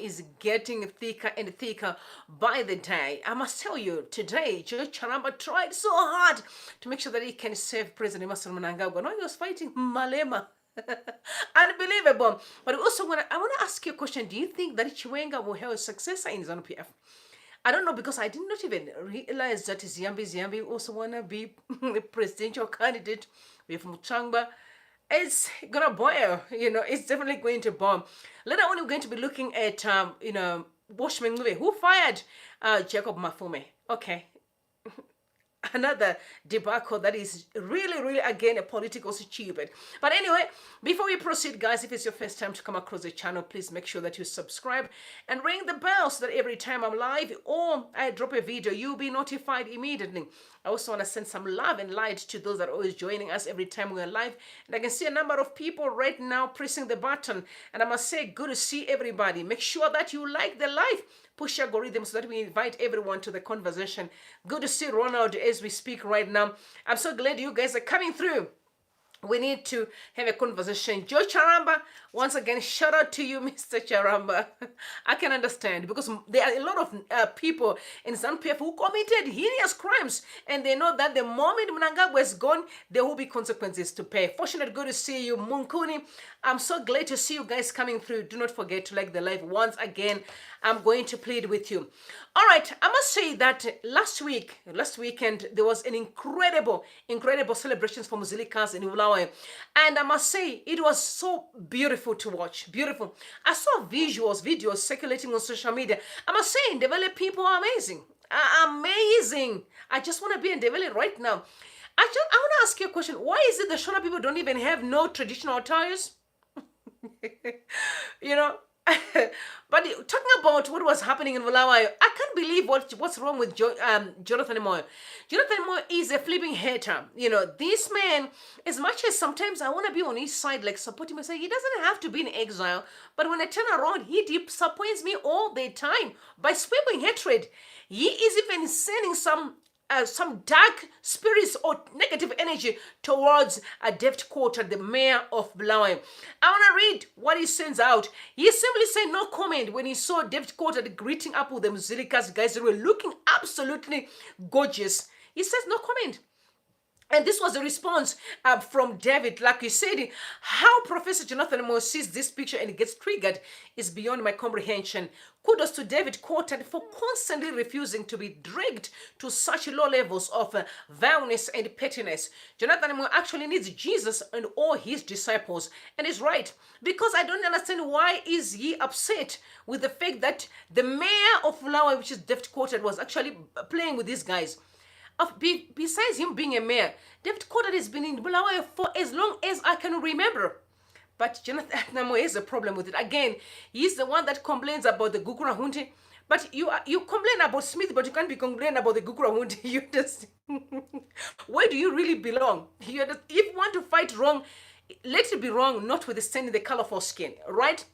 is getting thicker and thicker by the day. I must tell you, today, Charamba tried so hard to make sure that he can save President Mnangagwa. No, he was fighting Malema. Unbelievable. But also, I want to ask you a question. Do you think that Chiwenga will have a successor in Zanu PF? I don't know, because I did not even realize that Zimbabwe also want to be a presidential candidate with Charamba. It's gonna boil, it's definitely going to bomb. Later on, we're going to be looking at, Washman who fired Jacob Mafume. Okay. Another debacle that is really, really, again, a political stupid. But anyway, before we proceed, guys, if it's your first time to come across the channel, please make sure that you subscribe and ring the bell so that every time I'm live or I drop a video, you'll be notified immediately. I also want to send some love and light to those that are always joining us every time we're live. And I can see a number of people right now pressing the button. And I must say, good to see everybody. Make sure that you like the live. Push algorithm so that we invite everyone to the conversation. Good to see Ronald as we speak right now. I'm so glad you guys are coming through. We need to have a conversation. Joe Charamba, once again, shout out to you, Mr. Charamba. I can understand, because there are a lot of people in Zanu PF who committed heinous crimes, and they know that the moment Mnangagwa is gone, there will be consequences to pay. Fortunate, good to see you, Munkuni. I'm so glad to see you guys coming through. Do not forget to like the live. Once again, I'm going to plead with you. All right, I must say that last weekend, there was an incredible celebrations for Muzilikas in Ulawe. And I must say, it was so beautiful to watch. Beautiful. I saw videos circulating on social media. I must say, Ndebele people are amazing. Amazing. I just want to be in Ndebele right now. I want to ask you a question. Why is it the Shona people don't even have no traditional attires? But talking about what was happening in Bulawayo, I can't believe what's wrong with Jonathan Moyo. Jonathan Moyo is a flipping hater. This man, as much as sometimes I want to be on his side, like support him and say he doesn't have to be in exile, but when I turn around, he disappoints me all the time by sweeping hatred. He is even sending some dark spirits or negative energy towards David Quarter, the mayor of Bulawayo. I want to read what he sends out. He simply said no comment when he saw David Quarter greeting up with the Muzilikas guys. They were looking absolutely gorgeous. He says no comment. And this was a response from David. Like you said, how Professor Jonathan Moyo sees this picture and gets triggered is beyond my comprehension. Kudos to David Quarter for constantly refusing to be dragged to such low levels of vileness and pettiness. Jonathan Moyo actually needs Jesus and all his disciples. And he's right, because I don't understand why is he upset with the fact that the mayor of Bulawayo, which is David Quarter, was actually playing with these guys. Besides him being a mayor, David Quarter has been in Bulawayo for as long as I can remember. But Jonathan Moyo has a problem with it. Again, he's the one that complains about the Gukura Hunte. But you complain about Smith, but you can't be complaining about the Gukura Hunte. You just where do you really belong? If you want to fight wrong, let it be wrong, notwithstanding the color of our skin, right?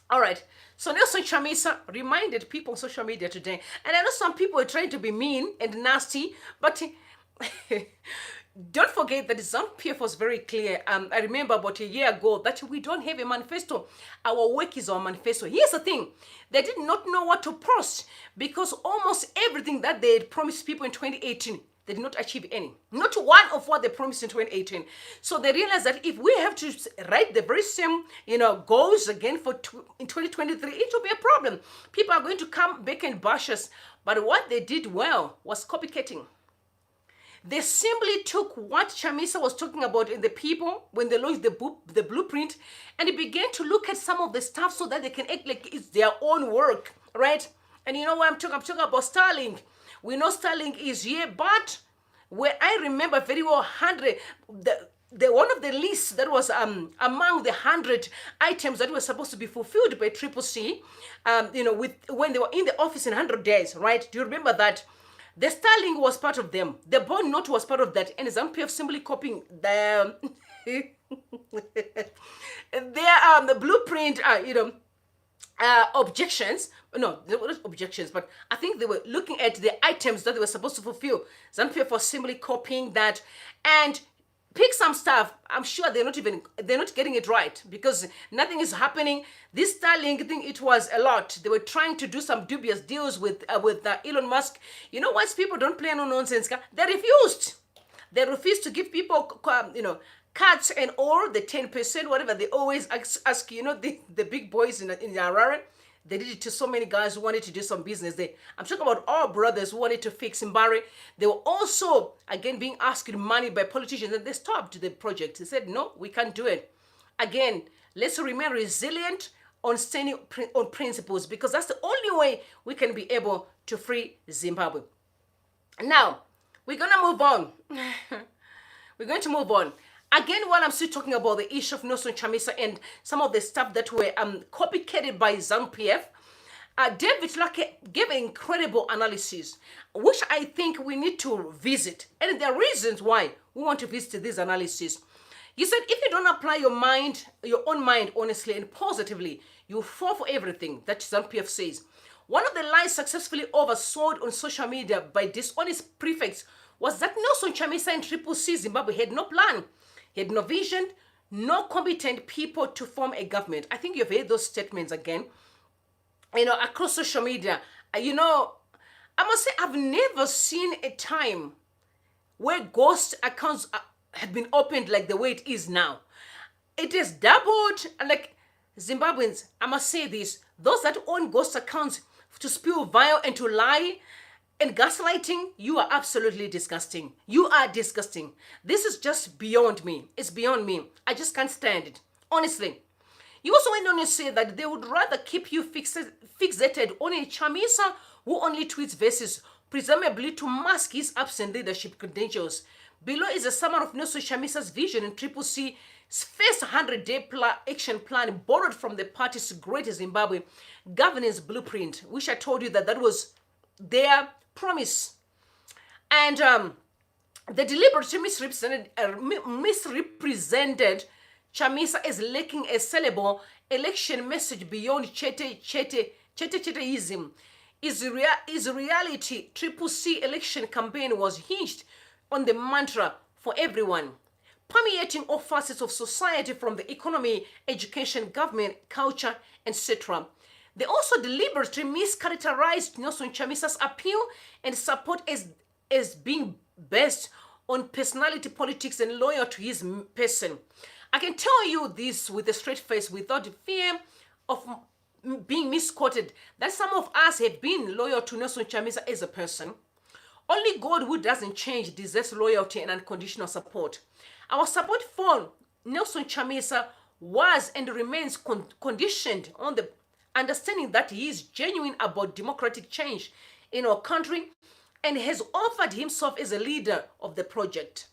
All right, so Nelson Chamisa reminded people on social media today, and I know some people are trying to be mean and nasty, but don't forget that Zanu PF was very clear. I remember about a year ago that we don't have a manifesto. Our work is our manifesto. Here's the thing. They did not know what to post because almost everything that they had promised people in 2018, they did not achieve any. Not one of what they promised in 2018. So they realized that if we have to write the very same, goals again in 2023, it will be a problem. People are going to come back and bash us. But what they did well was copycatting. They simply took what Chamisa was talking about in the people when they launched the blueprint, and they began to look at some of the stuff so that they can act like it's their own work, right? And you know what I'm talking about Starlink. We know Starlink is here, but where I remember very well, the one of the lists that was among the 100 items that were supposed to be fulfilled by Triple C, when they were in the office in 100 days, right? Do you remember that? The Starlink was part of them. The bond note was part of that, and Zanu PF simply copying the the blueprint, objections. No, they were not objections, but I think they were looking at the items that they were supposed to fulfill. Zanu PF was simply copying that, and pick some stuff. I'm sure they're not getting it right because nothing is happening. This Starlink thing, it was a lot. They were trying to do some dubious deals with Elon Musk. You know, once people don't play no nonsense, they refused. They refused to give people, cuts and all the 10%, whatever they always ask. You know, the big boys in Harare. They did it to so many guys who wanted to do some business. I'm talking about all brothers who wanted to fix Mbari. They were also, again, being asked money by politicians, and they stopped the project. They said, no, we can't do it. Again, let's remain resilient on standing on principles, because that's the only way we can be able to free Zimbabwe. Now, we're going to move on. We're going to move on. Again, while I'm still talking about the issue of Nelson Chamisa and some of the stuff that were copycatted by Zanu PF, David Lake gave an incredible analysis, which I think we need to visit. And there are reasons why we want to visit this analysis. He said, if you don't apply your own mind, honestly and positively, you fall for everything that Zanu PF says. One of the lies successfully oversold on social media by dishonest prefects was that Nelson Chamisa and Triple C Zimbabwe had no plan. He had no vision, no competent people to form a government. I think you've heard those statements again, across social media. I must say, I've never seen a time where ghost accounts have been opened like the way it is now. It is doubled. Like Zimbabweans, I must say this, those that own ghost accounts to spew vile and to lie and gaslighting, you are absolutely disgusting. You are disgusting. This is just beyond me. It's beyond me. I just can't stand it. Honestly. You also went on to say that they would rather keep you fixated on a Chamisa who only tweets verses, presumably to mask his absent leadership credentials. Below is a summary of Nelson Chamisa's vision in Triple C's first 100-day action plan borrowed from the party's Great Zimbabwe governance blueprint, which I told you that was their promise. And they deliberately misrepresented Chamisa as lacking a sellable election message beyond cheteism. Is reality Triple C election campaign was hinged on the mantra for everyone, permeating all facets of society from the economy, education, government, culture, etc. They also deliberately mischaracterized Nelson Chamisa's appeal and support as being based on personality politics and loyal to his person. I can tell you this with a straight face, without fear of being misquoted, that some of us have been loyal to Nelson Chamisa as a person. Only God, who doesn't change, deserves loyalty and unconditional support. Our support for Nelson Chamisa was and remains conditioned on the understanding that he is genuine about democratic change in our country and has offered himself as a leader of the project.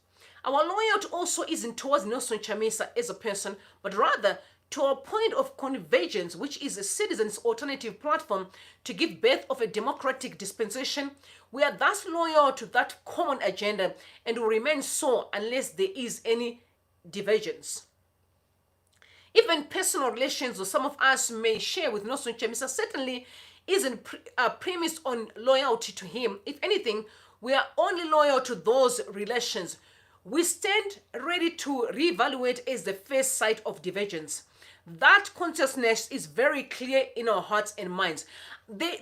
Our loyalty also isn't towards Nelson Chamisa as a person, but rather to a point of convergence, which is a citizens' alternative platform to give birth of a democratic dispensation. We are thus loyal to that common agenda and will remain so unless there is any divergence. Even personal relations that some of us may share with Nelson Chamisa certainly isn't premised on loyalty to him. If anything, we are only loyal to those relations. We stand ready to reevaluate as the first sight of divergence. That consciousness is very clear in our hearts and minds. There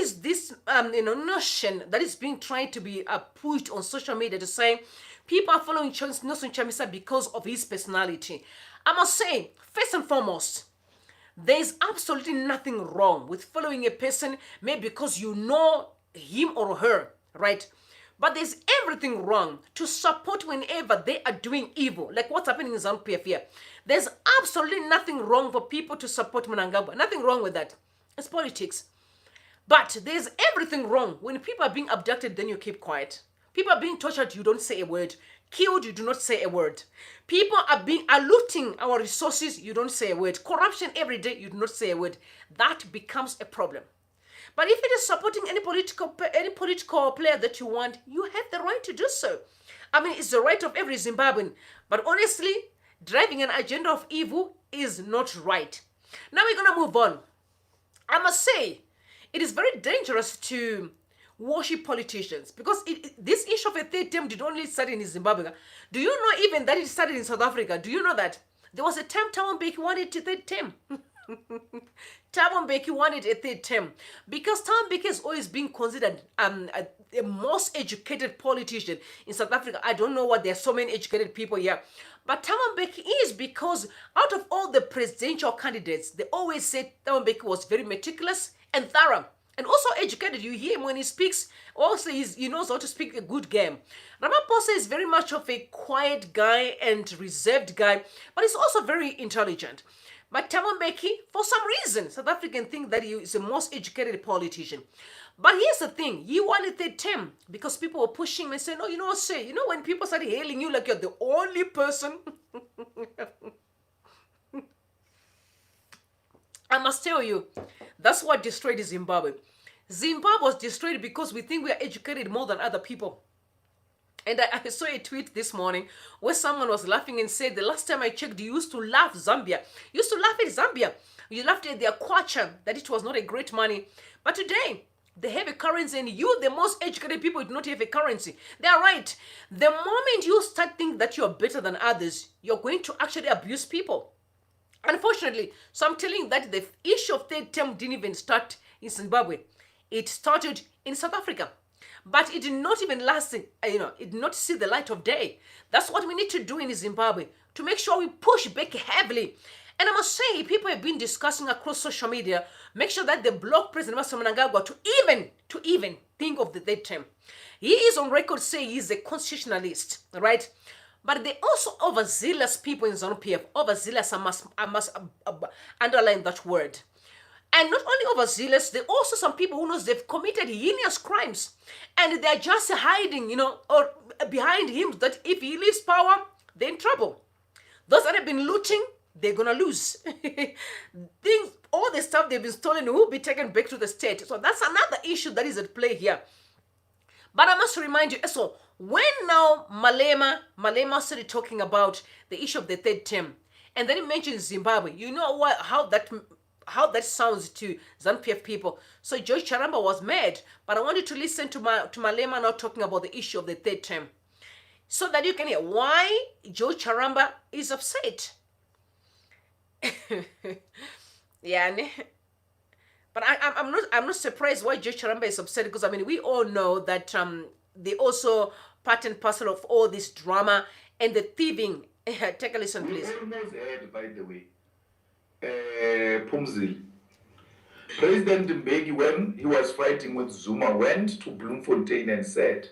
is this notion that is being tried to be pushed on social media to say people are following Nelson Chamisa because of his personality. I must say, first and foremost, there is absolutely nothing wrong with following a person, maybe because you know him or her, right? But there's everything wrong to support whenever they are doing evil, like what's happening in Zanu PF here. There's absolutely nothing wrong for people to support Mnangagwa. Nothing wrong with that. It's politics. But there's everything wrong when people are being abducted, then you keep quiet. People are being tortured, you don't say a word. Killed, you do not say a word. People are looting our resources, you don't say a word. Corruption every day, you do not say a word. That becomes a problem. But if it is supporting any political player that you want, you have the right to do so. I mean, it's the right of every Zimbabwean. But honestly, driving an agenda of evil is not right. Now we're going to move on. I must say, it is very dangerous to worship politicians, because this issue of a third term did only start in Zimbabwe. Do you know even that it started in South Africa? Do you know that? There was a time Thabo Mbeki wanted a third term. Thabo Mbeki wanted a third term because Thabo Mbeki has always been considered the most educated politician in South Africa. I don't know why there are so many educated people here. But Thabo Mbeki is, because out of all the presidential candidates, they always said Thabo Mbeki was very meticulous and thorough. And also educated. You hear him when he speaks, also he knows how to speak a good game. Ramaphosa is very much of a quiet guy and reserved guy, but he's also very intelligent. But Thabo Mbeki, for some reason, South Africans think that he is the most educated politician. But here's the thing, he wanted a third term because people were pushing him and saying, no, you know what, say, you know when people started hailing you like you're the only person? I must tell you, that's what destroyed Zimbabwe. Zimbabwe was destroyed because we think we are educated more than other people. And I saw a tweet this morning where someone was laughing and said, the last time I checked, you used to laugh Zambia. You used to laugh at Zambia. You laughed at their kwacha, that it was not a great money. But today, they have a currency, and you, the most educated people, do not have a currency. They are right. The moment you start thinking that you are better than others, you're going to actually abuse people. Unfortunately, so I'm telling you that the issue of third term didn't even start in Zimbabwe. It started in South Africa. But it did not even last, it did not see the light of day. That's what we need to do in Zimbabwe, to make sure we push back heavily. And I must say, people have been discussing across social media, make sure that they block President Mnangagwa to even think of the third term. He is on record saying he's a constitutionalist, right? But they also overzealous people in Zanu PF. Overzealous, I must underline that word. And not only overzealous, there are also some people who knows they've committed heinous crimes. And they're just hiding, or behind him, that if he leaves power, they're in trouble. Those that have been looting, they're going to lose. All the stuff they've been stolen will be taken back to the state. So that's another issue that is at play here. But I must remind you, so when now Malema started talking about the issue of the third term, and then he mentioned Zimbabwe, you know how that sounds to Zanu PF people. So George Charamba was mad, but I want you to listen to Malema now talking about the issue of the third term, so that you can hear why George Charamba is upset. Yeah, but I'm not surprised why George Charamba is upset, because I mean we all know that they also part and parcel of all this drama and the thieving. Take a listen, please. By the way, Pumzile. President Mbeki, when he was fighting with Zuma, went to Bloemfontein and said,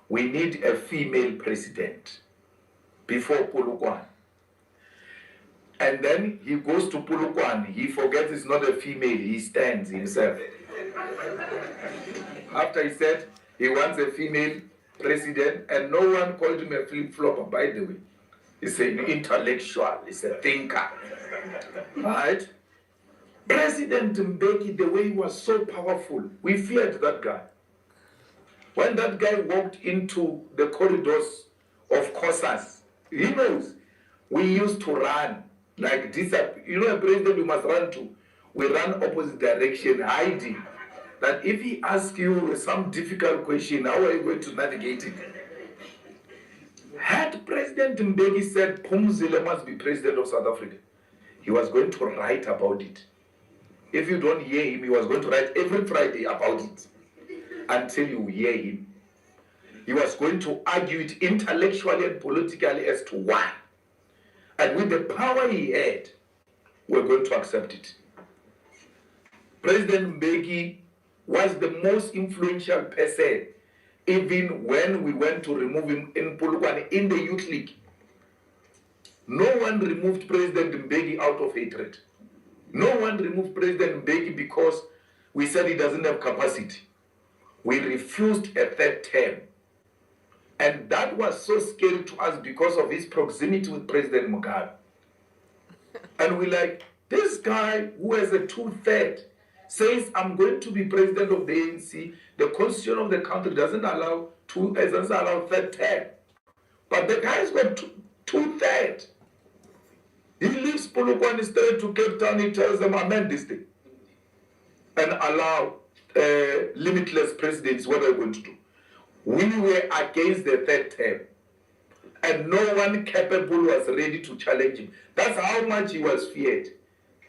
we need a female president before Polokwane. And then he goes to Polokwane, he forgets it's not a female, he stands himself. After he said he wants a female president, and no one called him a flip-flopper, by the way. He's an intellectual, he's a thinker. Right? President Mbeki, the way he was so powerful, we feared that guy. When that guy walked into the corridors of Kosas, he knows, we used to run like this. You know a president you must run to. We run opposite direction, hiding. That if he asks you some difficult question, how are you going to navigate it? Had President Mbeki said Pumzile must be president of South Africa, he was going to write about it. If you don't hear him, he was going to write every Friday about it until you hear him. He was going to argue it intellectually and politically as to why. And with the power he had, we're going to accept it. President Mbeki was the most influential person, even when we went to remove him in Polokwane in the Youth League. No one removed President Mbeki out of hatred. No one removed President Mbeki because we said he doesn't have capacity. We refused a third term. And that was so scary to us because of his proximity with President Mugabe. And we're like, this guy who has a 2/3 says, I'm going to be president of the ANC. The constitution of the country doesn't allow third term. But the guy's got 2/3. He leaves Polokwane straight to Cape Town. He tells them, amend this thing and allow limitless presidency, what are we going to do? We were against the third term, and no one capable was ready to challenge him. That's how much he was feared.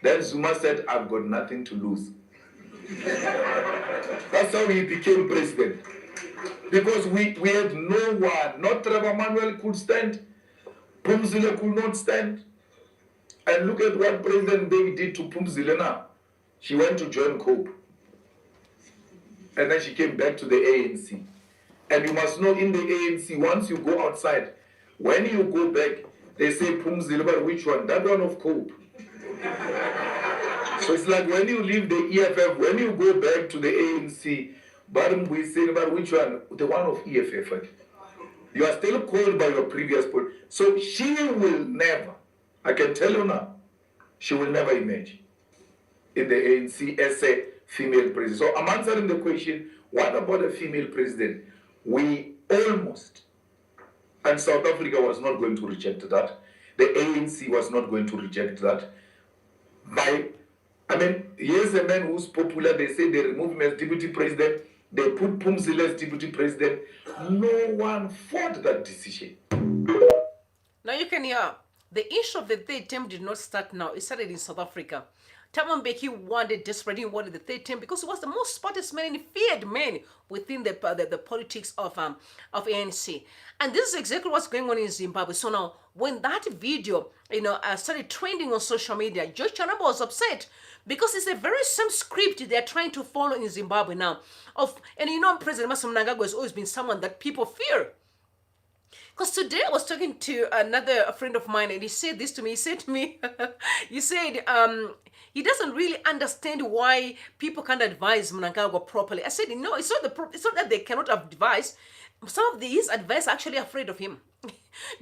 Then Zuma said, I've got nothing to lose. That's how he became president. Because we had no one. Not Trevor Manuel could stand. Phumzile could not stand. And look at what President Day did to Phumzile now. She went to join COPE. And then she came back to the ANC. And you must know, in the ANC, once you go outside, when you go back, they say Phumzile, but which one? That one of COPE. So it's like when you leave the EFF, when you go back to the ANC, but we say about which one? The one of EFF. You are still called by your previous post. So she will never, I can tell you now, she will never emerge in the ANC as a female president. So I'm answering the question, what about a female president? We almost, and South Africa was not going to reject that. The ANC was not going to reject that. Here's a man who's popular. They say they remove him as deputy president. They put Phumzile as deputy president. No one fought that decision. Now you can hear, the issue of the third term did not start now. It started in South Africa. Thabo Mbeki wanted desperately wanted the third term because he was the most smartest man and feared man within the politics of ANC. And this is exactly what's going on in Zimbabwe. So now, when that video, started trending on social media, George Charamba was upset because it's the very same script they're trying to follow in Zimbabwe now. President Mnangagwa has always been someone that people fear. Because today I was talking to another friend of mine and he said this to me. He said to me, he said, he doesn't really understand why people can't advise Mnangagwa properly. I said, no, it's not that they cannot advise. Some of his advice are actually afraid of him.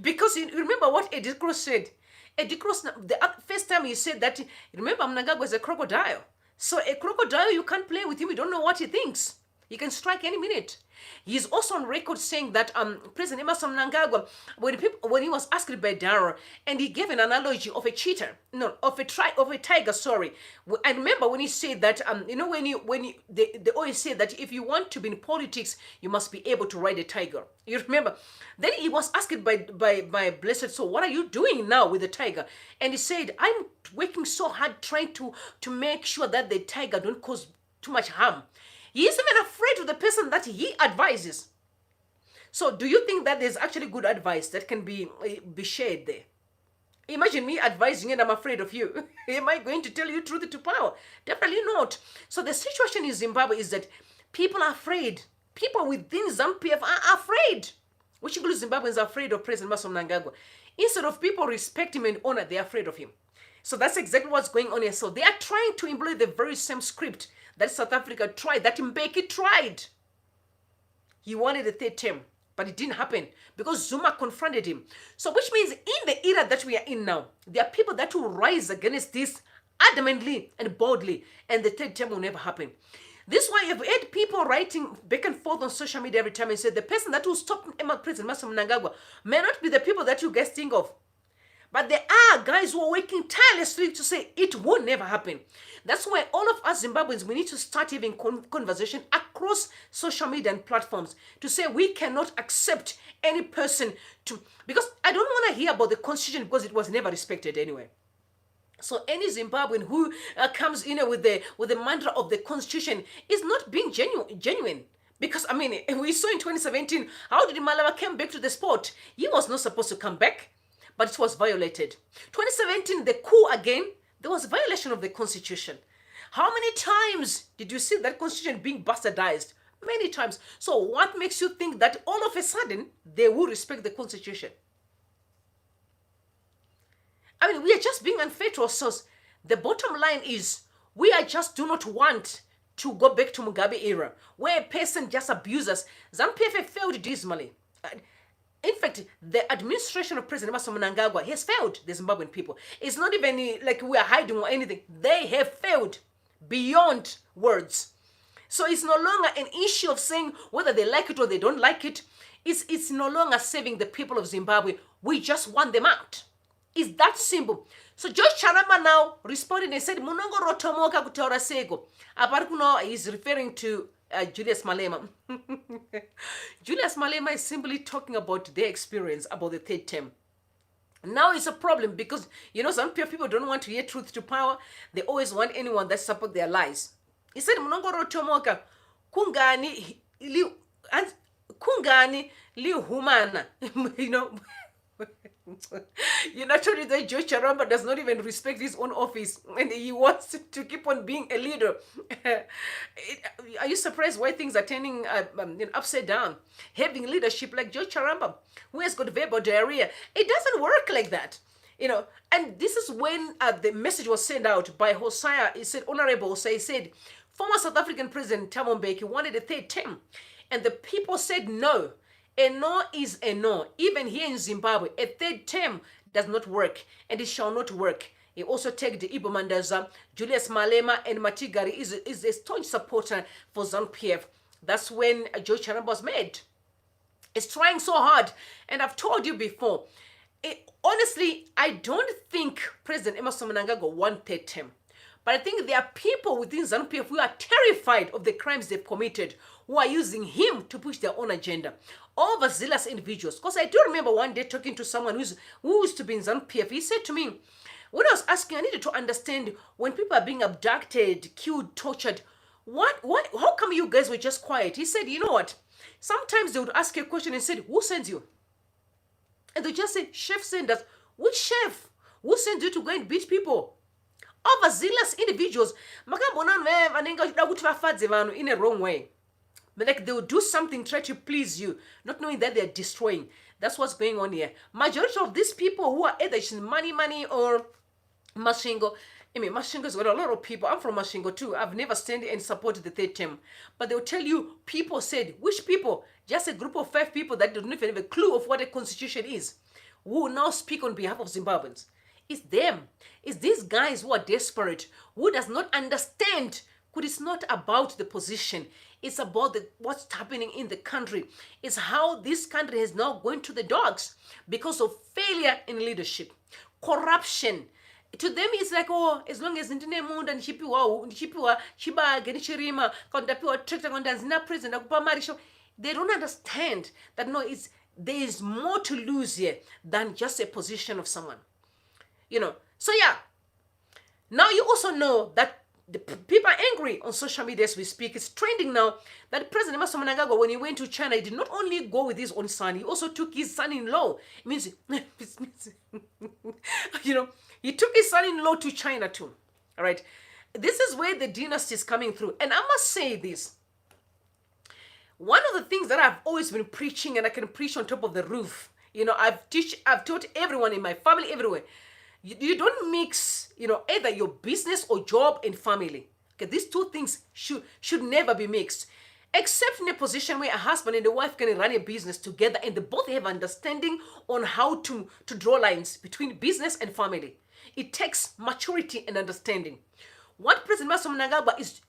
Because you remember what Eddie Cross said. Eddie Cross, the first time he said that, remember Mnangagwa is a crocodile. So a crocodile, you can't play with him. You don't know what he thinks. He can strike any minute. He's also on record saying that President Emerson Mnangagwa, when he was asked by Darrow, and he gave an analogy of a cheetah, of a tiger. Sorry, I remember when he said that they always say that if you want to be in politics, you must be able to ride a tiger. You remember? Then he was asked by Blessed, so what are you doing now with the tiger? And he said, I'm working so hard trying to make sure that the tiger don't cause too much harm. He is even afraid of the person that he advises. So do you think that there's actually good advice that can be shared there? Imagine me advising and I'm afraid of you. Am I going to tell you truth to power? Definitely not. So the situation in Zimbabwe is that people are afraid. People within Zanu PF are afraid. Which includes Zimbabweans are afraid of President Mnangagwa. Instead of people respect him and honor, they're afraid of him. So that's exactly what's going on here. So they are trying to employ the very same script that South Africa tried, that Mbeki tried. He wanted a third term, but it didn't happen because Zuma confronted him. So which means in the era that we are in now, there are people that will rise against this adamantly and boldly, and the third term will never happen. This is why you've had people writing back and forth on social media every time and say the person that will stop President Mnangagwa may not be the people that you guys think of. But there are guys who are working tirelessly to say it will never happen. That's why all of us Zimbabweans, we need to start having conversation across social media and platforms to say we cannot accept any person to... Because I don't want to hear about the constitution because it was never respected anyway. So any Zimbabwean who comes with the mantra of the constitution is not being genuine. Because, we saw in 2017, how did Malema come back to the sport? He was not supposed to come back, but it was violated. 2017, the coup again, there was a violation of the constitution. How many times did you see that constitution being bastardized? Many times. So what makes you think that all of a sudden they will respect the constitution? We are just being unfair to ourselves. The bottom line is we do not want to go back to Mugabe era where a person just abuses us. Zanu PF failed dismally. In fact, the administration of President Mnangagwa has failed the Zimbabwean people. It's not even like we are hiding or anything. They have failed beyond words. So it's no longer an issue of saying whether they like it or they don't like it. It's no longer saving the people of Zimbabwe. We just want them out. It's that simple. So George Charamba now responded and said, Munongo rotomoka kutaura sego. Aparikuno is referring to Julius Malema. Julius Malema is simply talking about their experience about the third term. Now it's a problem because, some people don't want to hear truth to power. They always want anyone that support their lies. He said, Munongo rotomoka kungani li humana. Naturally, that George Charamba does not even respect his own office and he wants to keep on being a leader. Are you surprised why things are turning upside down? Having leadership like George Charamba, who has got verbal diarrhea, it doesn't work like that. And this is when the message was sent out by Hosea. He said, Honorable Hosea, he said, former South African President Thabo Mbeki wanted a third term, and the people said no. A no is a no. Even here in Zimbabwe, a third term does not work, and it shall not work. He also tagged the Ibo Mandaza, Julius Malema, and Matigari is a staunch supporter for Zanu PF. That's when George Charamba was made. It's trying so hard, and I've told you before, honestly, I don't think President Emmerson Mnangagwa won third term. But I think there are people within Zanu PF who are terrified of the crimes they've committed, who are using him to push their own agenda. Overzealous individuals. Because I do remember one day talking to someone who used to be in Zanu PF. He said to me, when I was asking, I needed to understand when people are being abducted, killed, tortured, how come you guys were just quiet? He said, you know what? Sometimes they would ask you a question and said, who sends you? And they just say, chef sent us. Which chef? Who sent you to go and beat people? Overzealous individuals. In a wrong way. But like they will do something, try to please you, not knowing that they're destroying. That's what's going on here. Majority of these people who are either money or Mashingo. Mashingo's got a lot of people. I'm from Mashingo too. I've never stand and supported the third term. But they'll tell you, people said, which people? Just a group of 5 people that don't even have a clue of what a constitution is, who will now speak on behalf of Zimbabweans. It's them. It's these guys who are desperate, who does not understand. It's not about the position. It's about what's happening in the country. It's how this country is now going to the dogs because of failure in leadership, corruption. To them, it's like, oh, as long as ndine munda ndichipiwa chibage ndichirima kandapiwa tractor kandanzina president akupa mari. They don't understand that there is more to lose here than just a position of someone. So yeah. Now you also know that the people are angry on social media as we speak. It's trending now that President Emmerson Mnangagwa, when he went to China, he did not only go with his own son, he also took his son-in-law. It means, he took his son-in-law to China too. All right. This is where the dynasty is coming through. And I must say this. One of the things that I've always been preaching, and I can preach on top of the roof, I've taught everyone in my family, everywhere. You don't mix, either your business or job and family. Okay, these two things should never be mixed. Except in a position where a husband and a wife can run a business together and they both have understanding on how to draw lines between business and family. It takes maturity and understanding. What President Mnangagwa is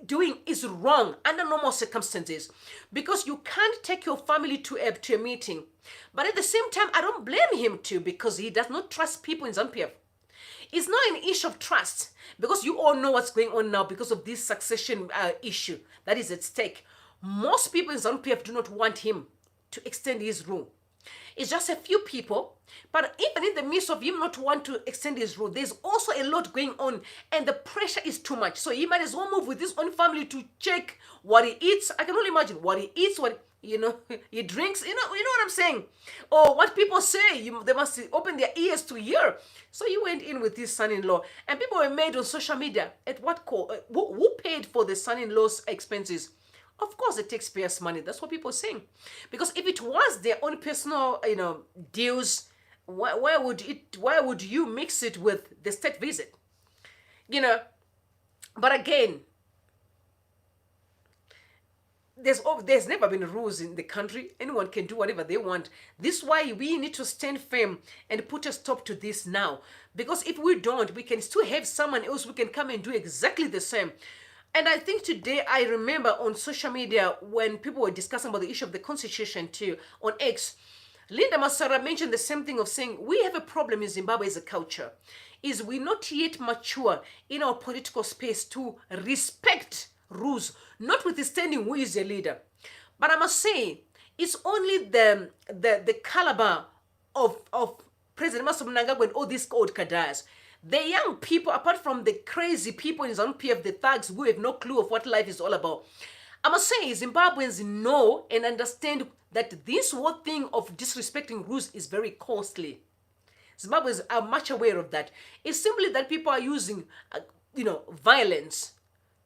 doing is wrong under normal circumstances, because you can't take your family to a meeting. But at the same time, I don't blame him too, because he does not trust people in Zanu PF. It's not an issue of trust, because you all know what's going on now because of this succession issue that is at stake. Most people in Zanu PF do not want him to extend his rule. It's just a few people, but even in the midst of him not want to extend his rule, there's also a lot going on, and the pressure is too much. So he might as well move with his own family to check what he eats. I can only imagine what he eats, what he drinks. You know what I'm saying? Or what people say. They must open their ears to hear. So he went in with his son-in-law, and people were made on social media at what call? Who paid for the son-in-law's expenses? Of course, the taxpayers' money. That's what people are saying. Because if it was their own personal, deals, why would you mix it with the state visit? But again, there's never been rules in the country. Anyone can do whatever they want. This is why we need to stand firm and put a stop to this now. Because if we don't, we can still have someone else who can come and do exactly the same. And I think today, I remember on social media when people were discussing about the issue of the constitution too, on X, Linda Masara mentioned the same thing of saying, we have a problem in Zimbabwe as a culture, is we're not yet mature in our political space to respect rules, notwithstanding who is a leader. But I must say, it's only the caliber of President Mnangagwa and all these old cadres. The young people, apart from the crazy people in Zanu PF, the thugs who have no clue of what life is all about, I must say Zimbabweans know and understand that this whole thing of disrespecting rules is very costly. Zimbabweans are much aware of that. It's simply that people are using, violence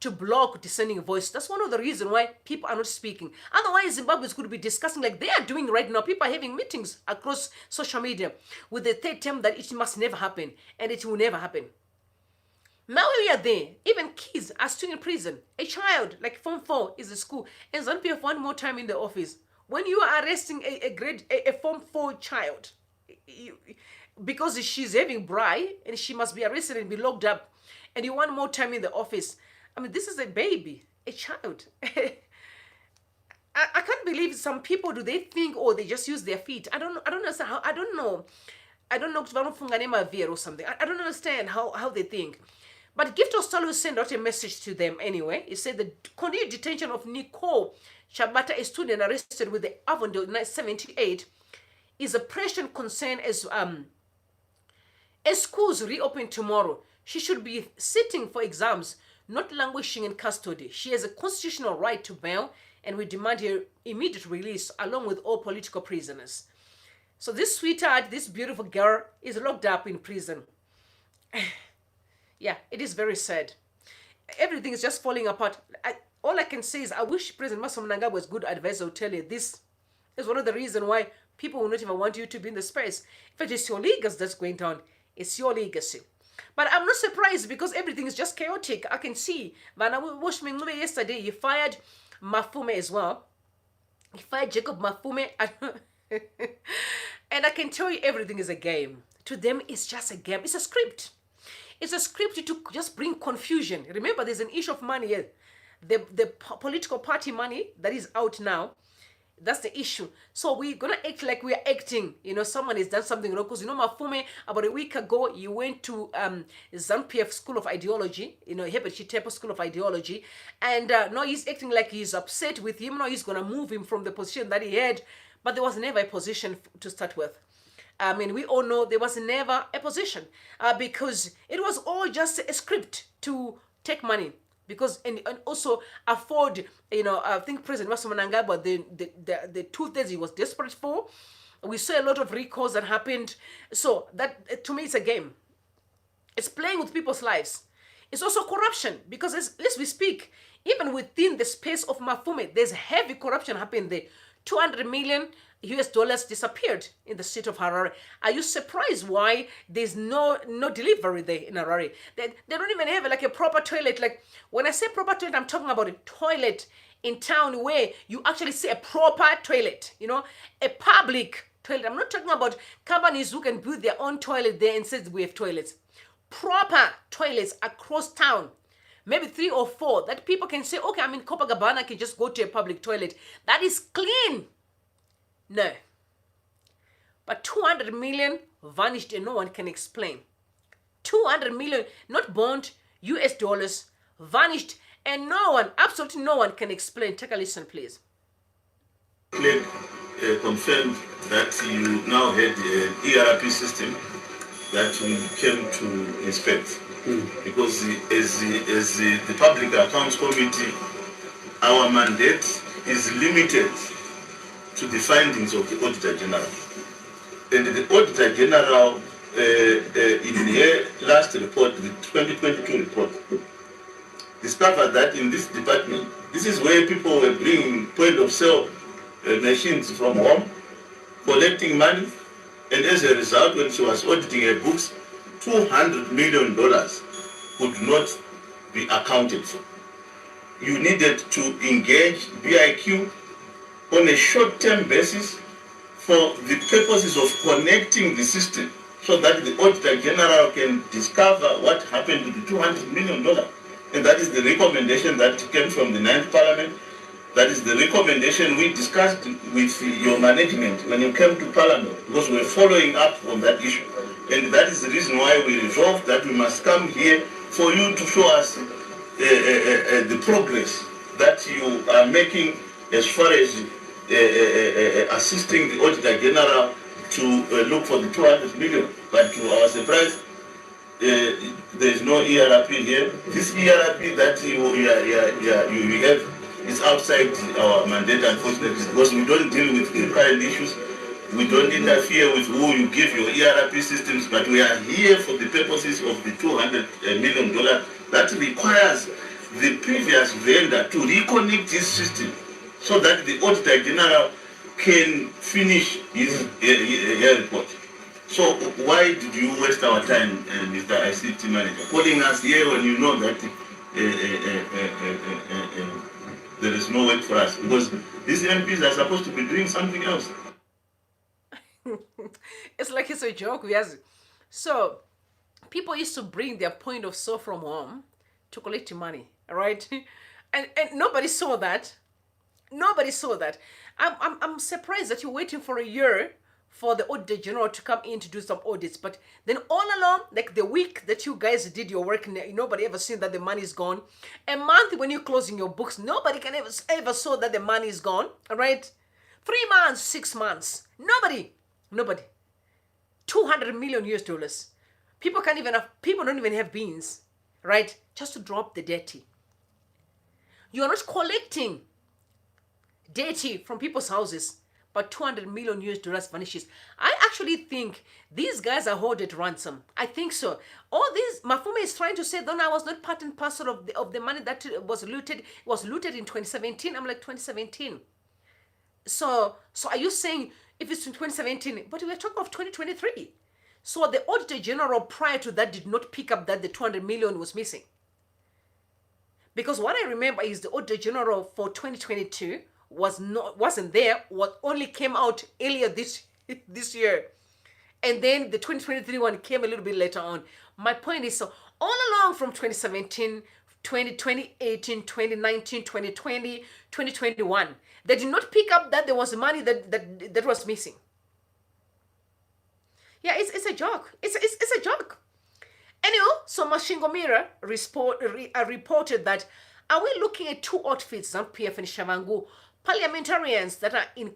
to block dissenting voice. That's one of the reasons why people are not speaking. Otherwise, Zimbabweans could be discussing like they are doing right now. People are having meetings across social media with the third term that it must never happen, and it will never happen. Now we are there. Even kids are still in prison. A child, like Form 4, is in school, and Zanu PF one more time in the office. When you are arresting a Form 4 child, because she's having bride, and she must be arrested and be locked up, and you one more time in the office, I mean, this is a baby, a child. I can't believe some people, do they think, or they just use their feet? I don't understand how, I don't know or something. I don't understand how they think. But Gift Ostalo sent out a message to them anyway. He said the continued detention of Nicole Shabata, a student arrested with the Avondale 78, is a prescient concern as schools reopen tomorrow. She should be sitting for exams, not languishing in custody. She has a constitutional right to bail, and we demand her immediate release along with all political prisoners. So this sweetheart, this beautiful girl, is locked up in prison. Yeah, it is very sad. Everything is just falling apart. All I can say is I wish President Mnangagwa was good advisor to tell you this is one of the reasons why people will not even want you to be in the space. In fact, it's your legacy that's going down. It's your legacy. But I'm not surprised because everything is just chaotic. I can see. But I watched me yesterday. He fired Mafume as well. He fired Jacob Mafume. And I can tell you everything is a game. To them, it's just a game. It's a script. It's a script to just bring confusion. Remember, there's an issue of money here. The political party money that is out now, that's the issue. So we're going to act like we're acting. Someone has done something wrong. Because, Mafume, about a week ago, you went to Zanu PF School of Ideology, Herbert Chitepo School of Ideology. And now he's acting like he's upset with him. Now he's going to move him from the position that he had. But there was never a position to start with. I mean, we all know there was never a position because it was all just a script to take money. Because and also afford, I think President Mnangagwa, the 2/3 he was desperate for. We saw a lot of recalls that happened. So that, to me, it's a game. It's playing with people's lives. It's also corruption because as we speak, even within the space of Mafume, there's heavy corruption happening there. $200 million disappeared in the state of Harare. Are you surprised why there's no delivery there in Harare? They don't even have like a proper toilet. Like when I say proper toilet, I'm talking about a toilet in town where you actually see a proper toilet, a public toilet. I'm not talking about companies who can build their own toilet there and says we have toilets. Proper toilets across town. Maybe 3 or 4 that people can say, okay, I'm in Copacabana, I can just go to a public toilet. That is clean. No. But 200 million vanished and no one can explain. 200 million, not bond, US dollars, vanished and no one, absolutely no one can explain. Take a listen, please. Claim confirmed that you now had an ERP system that we came to inspect. Because as the Public Accounts Committee, our mandate is limited to the findings of the Auditor General. And the Auditor General, in her last report, the 2022 report, discovered that in this department, this is where people were bringing point-of-sale machines from home, collecting money, and as a result, when she was auditing her books, $200 million could not be accounted for. You needed to engage BIQ on a short-term basis for the purposes of connecting the system so that the Auditor General can discover what happened to the $200 million. And that is the recommendation that came from the 9th Parliament That is the recommendation we discussed with your management when you came to Parliament, because we're following up on that issue. And that is the reason why we resolved that we must come here for you to show us the progress that you are making as far as assisting the Auditor General to look for the 200 million. But to our surprise, there is no ERP here. This ERP that you have is outside our mandate, unfortunately, because we don't deal with the current issues. We don't interfere with who you give your ERP systems, but we are here for the purposes of the $200 million that requires the previous vendor to reconnect his system so that the Auditor General can finish his report. So why did you waste our time, Mr. ICT Manager, calling us here when you know that there is no work for us? Because these MPs are supposed to be doing something else. It's like it's a joke, yes. So people used to bring their point of sale from home to collect money, right? and nobody saw that. Nobody saw that. I'm surprised that you're waiting for a year for the Auditor General to come in to do some audits. But then all along, like the week that you guys did your work, nobody ever seen that the money is gone. A month when you're closing your books, nobody can ever saw that the money is gone, all right? 3 months, 6 months, nobody. 200 million US dollars. People don't even have beans, right? Just to drop the dirty. You are not collecting dirty from people's houses, but 200 million US dollars vanishes. I actually think these guys are held at ransom. I think so. All this, Mafuma is trying to say, I was not part and parcel of the money that was looted. It was looted in 2017. I'm like, 2017. So are you saying if it's in 2017, but we're talking of 2023. So the Auditor General prior to that did not pick up that the 200 million was missing. Because what I remember is the Auditor General for 2022 wasn't there, what only came out earlier this year. And then the 2023 one came a little bit later on. My point is, so all along from 2017, 2018, 2019, 2020, 2021, they did not pick up that there was money that was missing. Yeah, it's a joke. It's a joke. Anyway, so Mashingo Mirror reported that, are we looking at two outfits, Zanu PF and Tshabangu, parliamentarians that are in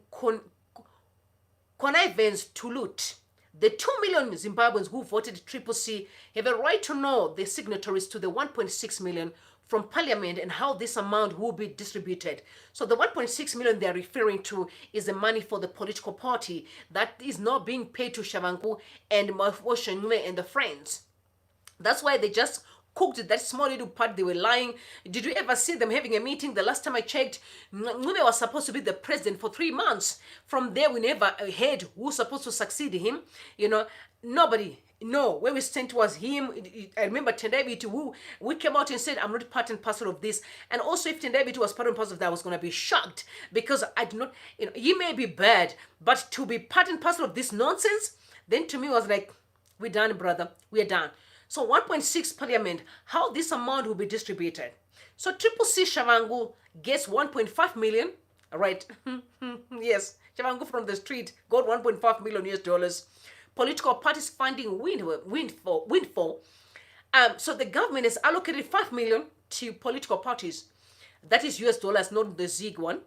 connivance to loot? The 2 million Zimbabweans who voted CCC have a right to know the signatories to the 1.6 million from Parliament and how this amount will be distributed. So the 1.6 million they're referring to is the money for the political party that is not being paid to Tshabangu and Mafoshenywe and the friends. That's why they just cooked that small little part. They were lying. Did you ever see them having a meeting? The last time I checked, Ngube was supposed to be the president for 3 months. From there, we never heard who was supposed to succeed him. Nobody. No, where we sent was him. I remember Tendai who we came out and said, I'm not part and parcel of this. And also, if Tendai was part and parcel of that, I was going to be shocked because I do not, he may be bad, but to be part and parcel of this nonsense, then to me was like, we're done, brother. We're done. So 1.6 Parliament, how this amount will be distributed. So CCC Tshabangu gets 1.5 million, right? Yes, Tshabangu from the street got 1.5 million US dollars. Political parties funding windfall. So the government has allocated 5 million to political parties. That is US dollars, not the ZIG one.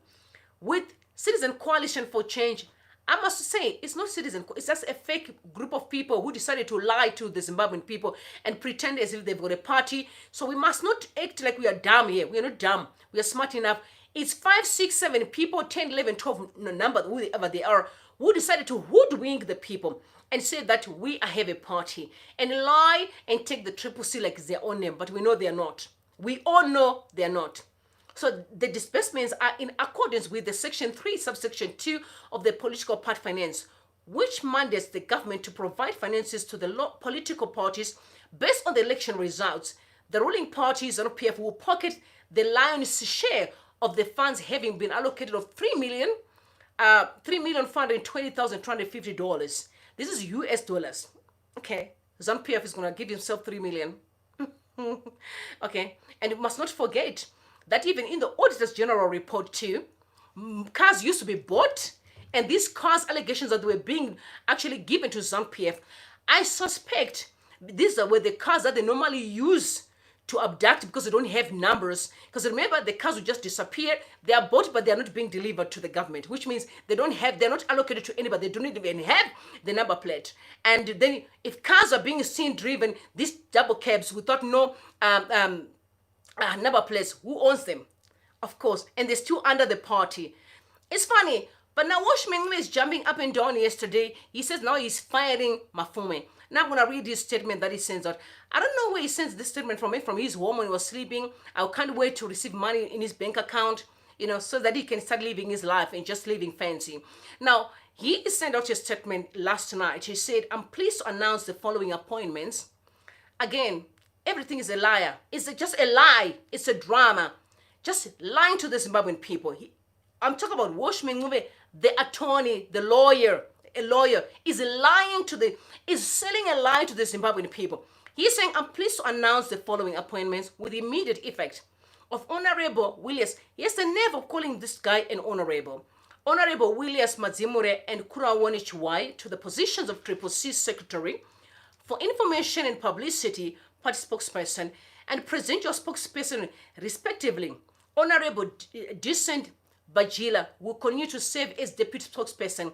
With Citizen Coalition for Change, I must say, it's not citizen. It's just a fake group of people who decided to lie to the Zimbabwean people and pretend as if they've got a party. So we must not act like we are dumb here. We are not dumb. We are smart enough. It's 5, 6, 7 people, 10, 11, 12 number, whoever they are, who decided to hoodwink the people and say that we have a party and lie and take the CCC like it's their own name. But we know they are not. We all know they are not. So the disbursements are in accordance with the Section 3, Subsection 2 of the Political Party Finance, which mandates the government to provide finances to the political parties based on the election results. The ruling parties, Zanu PF, will pocket the lion's share of the funds, having been allocated of $3,420,250. This is US dollars. Okay, Zanu PF is going to give himself $3 million. Okay, and you must not forget that even in the Auditor's General report too, cars used to be bought, and these cars allegations that were being actually given to Zanu PF, I suspect these were the cars that they normally use to abduct because they don't have numbers. Because remember, the cars will just disappear. They are bought, but they are not being delivered to the government, which means they're not allocated to anybody. They don't even have the number plate. And then if cars are being seen driven, these double cabs without no number plates, who owns them? Of course. And they're still under the party. It's funny. But now Washman is jumping up and down yesterday. He says now he's firing Mafume. Now I'm going to read his statement that he sends out. I don't know where he sends this statement from. From his home when he was sleeping. I can't wait to receive money in his bank account, so that he can start living his life and just living fancy. Now, he sent out a statement last night. He said, I'm pleased to announce the following appointments. Again, everything is a liar. It's just a lie. It's a drama. Just lying to the Zimbabwean people. I'm talking about Washman Ngube, the attorney, the lawyer. A lawyer is lying is selling a lie to the Zimbabwean people. He's saying, I'm pleased to announce the following appointments with immediate effect of Honorable Williams. He has the nerve of calling this guy an honorable. Honorable Williams Madzimure and Kurawoni Chiwai to the positions of Triple C Secretary for Information and Publicity, Party Spokesperson, and Presidential Spokesperson, respectively. Honorable Decent Bajila will continue to serve as Deputy Spokesperson.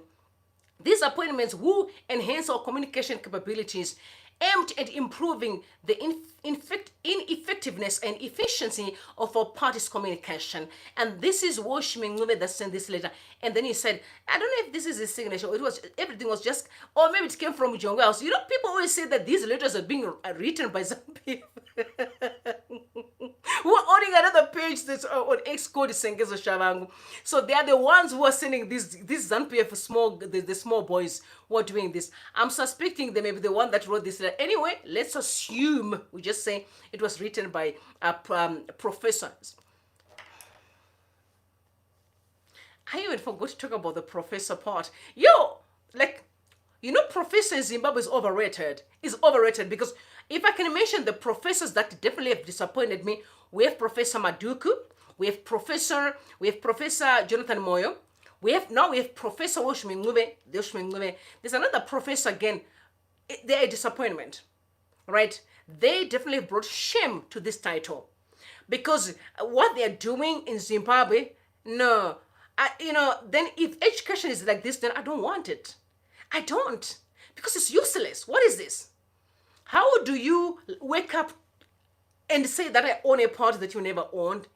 These appointments will enhance our communication capabilities aimed at improving the ineffectiveness and efficiency of our party's communication. And this is Washman Ngube that sent this letter. And then he said, I don't know if this is his signature, or everything was just, or maybe it came from Jongo House. People always say that these letters are being written by some people. We're owning another page that's on X code Sengezo Tshabangu. So they are the ones who are sending these Zanu PF the small boys who are doing this. I'm suspecting they may be the one that wrote this letter. Anyway, let's assume, we just say it was written by professors. I even forgot to talk about the professor part. Professor in Zimbabwe is overrated. It's overrated because if I can mention the professors that definitely have disappointed me, we have Professor Maduku, we have Professor Jonathan Moyo, we have Professor Washman Ngube. There's another professor again. They're a disappointment, right? They definitely brought shame to this title because what they're doing in Zimbabwe, no. Then if education is like this, then I don't want it. I don't, because it's useless. What is this? How do you wake up and say that I own a party that you never owned?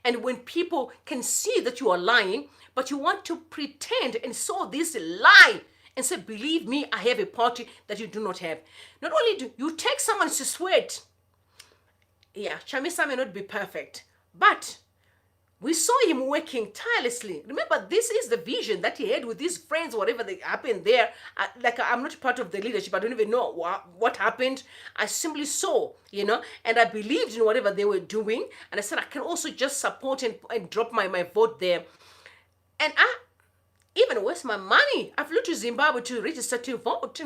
And when people can see that you are lying, but you want to pretend and sow this lie and say, believe me, I have a party that you do not have. Not only do you take someone's sweat. Yeah, Chamisa may not be perfect, but we saw him working tirelessly. Remember, this is the vision that he had with his friends, whatever that happened there. I'm not part of the leadership. I don't even know what happened. I simply saw, and I believed in whatever they were doing. And I said, I can also just support and drop my vote there. And I even waste my money. I flew to Zimbabwe to register to vote.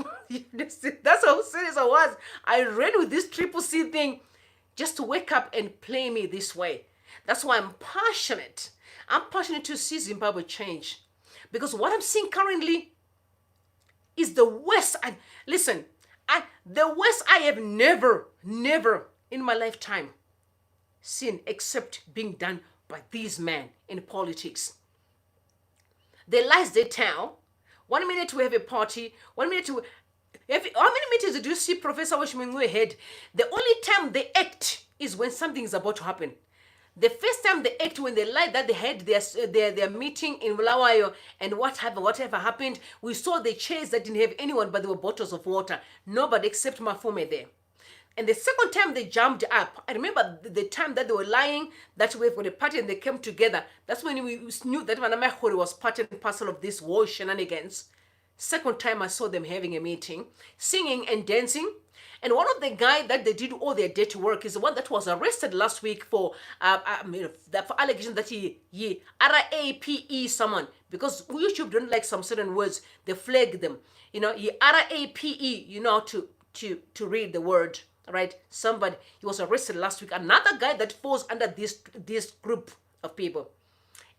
That's how serious I was. I ran with this Triple C thing just to wake up and play me this way. That's why I'm passionate. I'm passionate to see Zimbabwe change. Because what I'm seeing currently is the worst. The worst I have never in my lifetime seen except being done by these men in politics. The lies they tell. 1 minute we have a party. 1 minute how many meetings did you see Professor Washman Ngube had? The only time they act is when something is about to happen. The first time they act, when they lied that they had their meeting in Bulawayo and whatever happened, we saw the chairs that didn't have anyone, but there were bottles of water. Nobody except Mafume there. And the second time they jumped up, I remember the time that they were lying that way for the party and they came together. That's when we knew that Mnangagwa was part and parcel of this war shenanigans. Second time I saw them having a meeting, singing and dancing. And one of the guys that they did all their dirty work is the one that was arrested last week for allegation that he RAPE someone, because YouTube don't like some certain words, they flag them. He RAPE, to read the word right? Somebody, he was arrested last week. Another guy that falls under this group of people.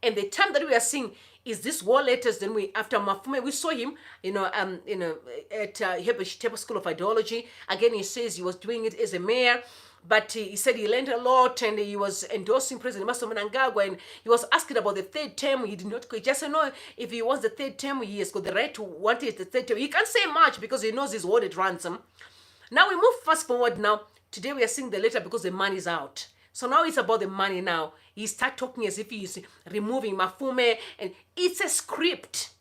And the time that we are seeing is this war letters. Then after Mafume, we saw him, at Heber School of Ideology. Again, he says he was doing it as a mayor, but he said he learned a lot, and he was endorsing President Mnangagwa, and he was asking about the third term. He did not. He just said no. If he wants the third term, he has got the right to want it the third term. He can't say much because he knows he's ordered ransom. Now we move fast forward. Now today we are seeing the letter because the money is out. So now it's about the money now. He start talking as if he's removing Mafume, and it's a script.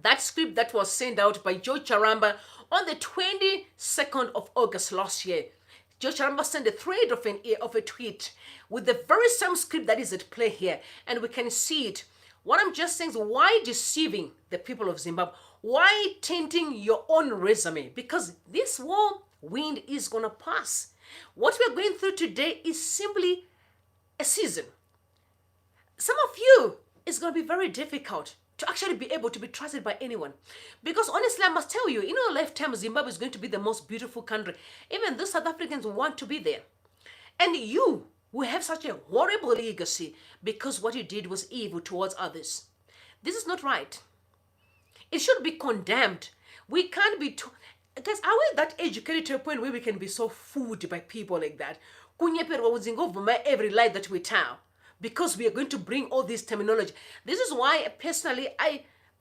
That script that was sent out by George Charamba on the 22nd of August last year. George Charamba sent a thread of a tweet with the very same script that is at play here, and we can see it. What I'm just saying is, why deceiving the people of Zimbabwe? Why tainting your own resume? Because this war wind is going to pass. What we're going through today is simply a season. Some of you, it's going to be very difficult to actually be able to be trusted by anyone. Because honestly, I must tell you, in our lifetime, Zimbabwe is going to be the most beautiful country. Even the South Africans want to be there. And you will have such a horrible legacy because what you did was evil towards others. This is not right. It should be condemned. We can't be... Guys, are we that educated to a point where we can be so fooled by people like that? Every lie that we tell, because we are going to bring all this terminology. This is why, personally,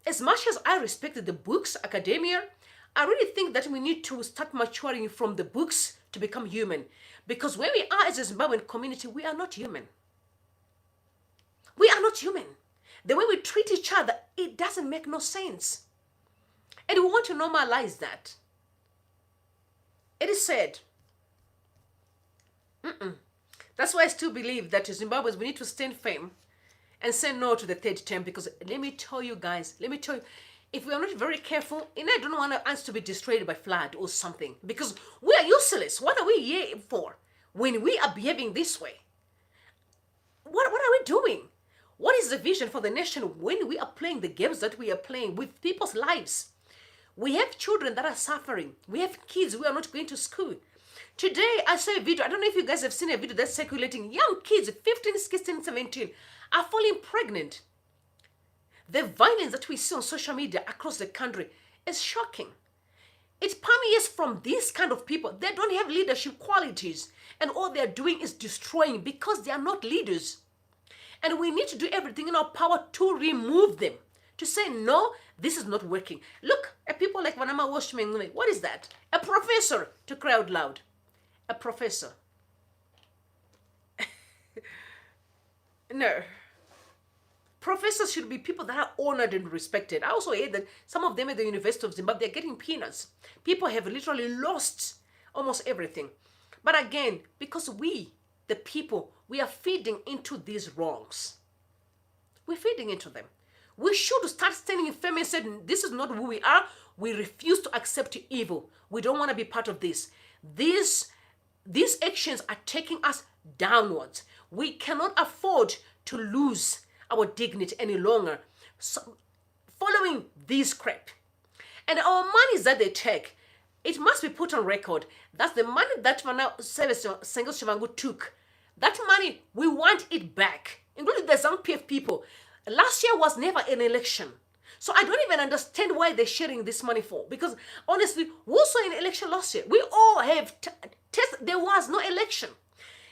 as much as I respected the books, academia, I really think that we need to start maturing from the books to become human. Because where we are as a Zimbabwean community, we are not human. We are not human. The way we treat each other, it doesn't make no sense. And we want to normalize that. It is said. That's why I still believe that as Zimbabweans, we need to stand firm and say no to the third term. Because let me tell you guys, if we are not very careful, and I don't want us to be destroyed by flood or something, because we are useless. What are we here for when we are behaving this way? What are we doing? What is the vision for the nation when we are playing the games that we are playing with people's lives? We have children that are suffering. We have kids who are not going to school. Today, I saw a video. I don't know if you guys have seen a video that's circulating. Young kids, 15, 16, 17, are falling pregnant. The violence that we see on social media across the country is shocking. It permeates from these kind of people. They don't have leadership qualities. And all they're doing is destroying because they are not leaders. And we need to do everything in our power to remove them. To say, no, this is not working. Look at people like Vanama Washman. What is that? A professor, to cry out loud. A professor. No. Professors should be people that are honored and respected. I also heard that some of them at the University of Zimbabwe, they're getting peanuts. People have literally lost almost everything. But again, because we, the people, we are feeding into these wrongs. We're feeding into them. We should start standing firm and saying, this is not who we are. We refuse to accept evil. We don't want to be part of this. These actions are taking us downwards. We cannot afford to lose our dignity any longer following this crap. And our monies that they take, it must be put on record. That's the money that Sengezo Tshabangu took. That money, we want it back, including the Zanu PF people. Last year was never an election. So I don't even understand why they're sharing this money for. Because honestly, we saw an election last year. We all have tested. There was no election.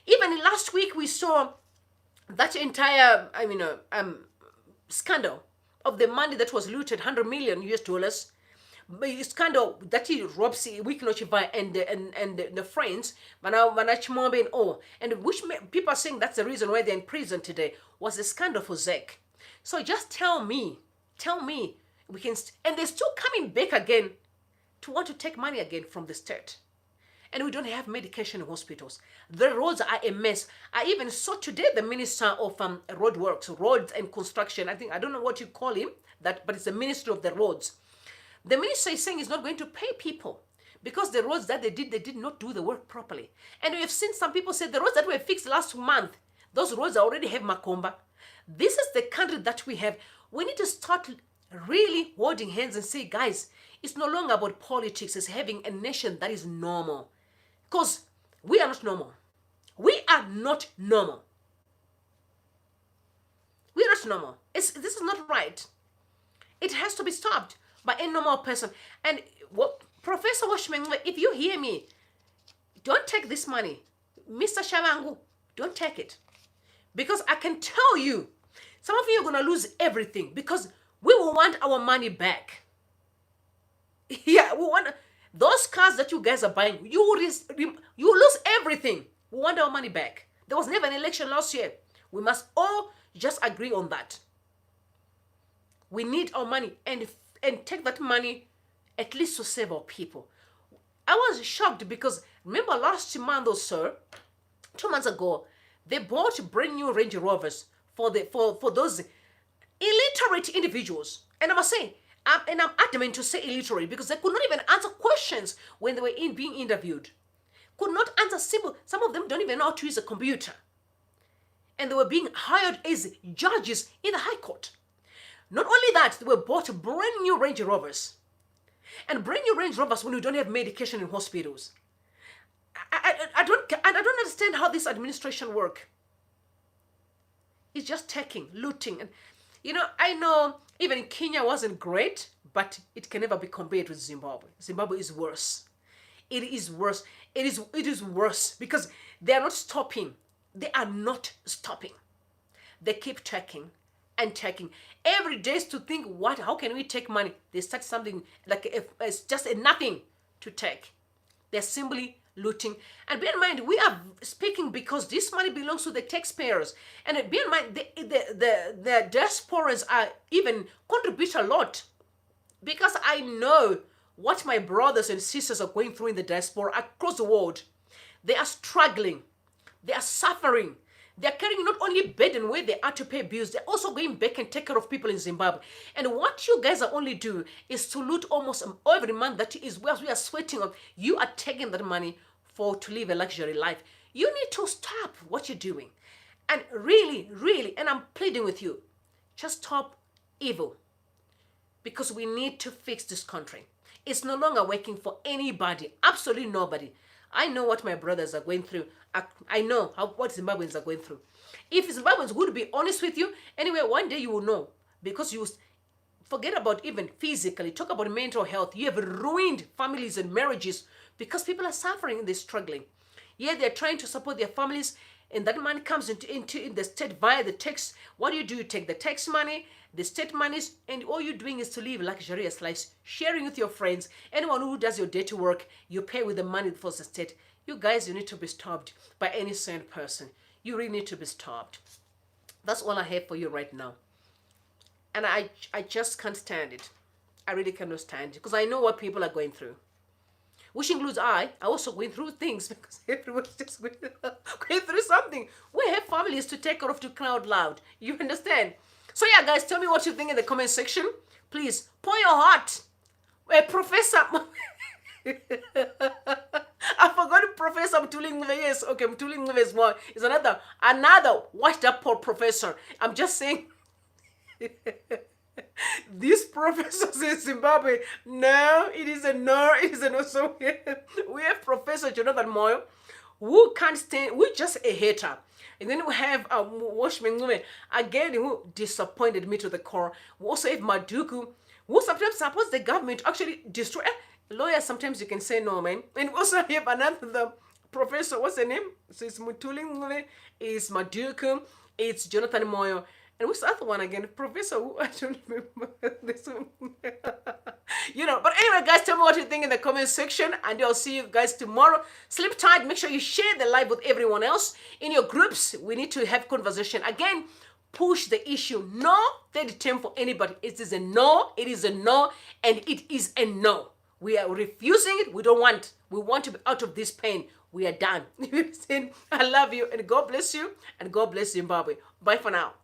Even last week, we saw that entire, scandal of the money that was looted, $100 million US. Scandal that he robs Wikinochiva and the friends, and which people are saying that's the reason why they're in prison today, was a scandal for Zek. So just tell me, we can, and they're still coming back again to want to take money again from the state. And we don't have medication in hospitals. The roads are a mess. I even saw today the Minister of Roads and Construction. I don't know what you call him, but it's the Minister of the Roads. The minister is saying he's not going to pay people because the roads that they did not do the work properly. And we have seen some people say the roads that were fixed last month, those roads already have Makomba. This is the country that we have. We need to start really holding hands and say, guys, it's no longer about politics. It's having a nation that is normal. Because we are not normal. We are not normal. We are not normal. This is not right. It has to be stopped by a normal person. And what, Professor Washman, if you hear me, don't take this money. Mr. Tshabangu, don't take it. Because I can tell you, some of you are going to lose everything because we will want our money back. Yeah, we want those cars that you guys are buying. You will lose everything. We want our money back. There was never an election last year. We must all just agree on that. We need our money and take that money at least to save our people. I was shocked because remember last month or so, 2 months ago, they bought brand new Range Rovers for those illiterate individuals. And I must say, I'm adamant to say illiterate because they could not even answer questions when they were being interviewed. Could not answer simple. Some of them don't even know how to use a computer. And they were being hired as judges in the High Court. Not only that, they were bought brand new Range Rovers. And brand new Range Rovers when we don't have medication in hospitals. I don't understand how this administration works. It's just taking, looting. And, I know even Kenya wasn't great, but it can never be compared with Zimbabwe. Zimbabwe is worse. It is worse. It is worse because they are not stopping. They are not stopping. They keep taking and taking. Every day is to think, how can we take money? They start something like it's just a nothing to take. They're simply looting. And bear in mind, we are speaking because this money belongs to the taxpayers. And bear in mind, the diasporans are even contribute a lot. Because I know what my brothers and sisters are going through in the diaspora across the world. They are struggling. They are suffering. They are carrying not only burden where they are to pay bills, they're also going back and take care of people in Zimbabwe. And what you guys are only do is to loot almost every month. That is where we are sweating on. You are taking that money to live a luxury life. You need to stop what you're doing. And really, really, and I'm pleading with you, just stop evil. Because we need to fix this country. It's no longer working for anybody, absolutely nobody. I know what my brothers are going through. I know what Zimbabweans are going through. If Zimbabweans would be honest with you, anyway, one day you will know. Because you forget about even physically, talk about mental health. You have ruined families and marriages because people are suffering and they're struggling. Yeah, they're trying to support their families, and that money comes into the state via the tax. What do? You take the tax money, the state monies, and all you're doing is to live luxurious lives, sharing with your friends. Anyone who does your dirty work, you pay with the money for the state. You guys, you need to be stopped by any sane person. You really need to be stopped. That's all I have for you right now. And I just can't stand it. I really cannot stand it because I know what people are going through. Which includes I also going through things because everyone's just going through something. We have families to take care of, to cry out loud. You understand? So yeah, guys, tell me what you think in the comment section. Please, pour your heart. Professor... I forgot Professor Mtulingwe. Yes, okay, Mtulingwe is more. Is another washed up poor professor. I'm just saying... These professors in Zimbabwe, no, it is a no. So we have Professor Jonathan Moyo, who can't stand, we're just a hater. And then we have Washman again, who disappointed me to the core. We also have Maduku, who sometimes supports the government to actually destroy. Lawyers, sometimes you can say no, man. And we also have another professor, what's the name? So it's Mutulingwe, it's Maduku, it's Jonathan Moyo. And what's the other one again? Professor, I don't remember this one. But anyway, guys, tell me what you think in the comment section. And I'll see you guys tomorrow. Sleep tight. Make sure you share the live with everyone else. In your groups, we need to have conversation. Again, push the issue. No third term for anybody. It is a no. It is a no. And it is a no. We are refusing it. We don't want. We want to be out of this pain. We are done. I love you. And God bless you. And God bless Zimbabwe. Bye for now.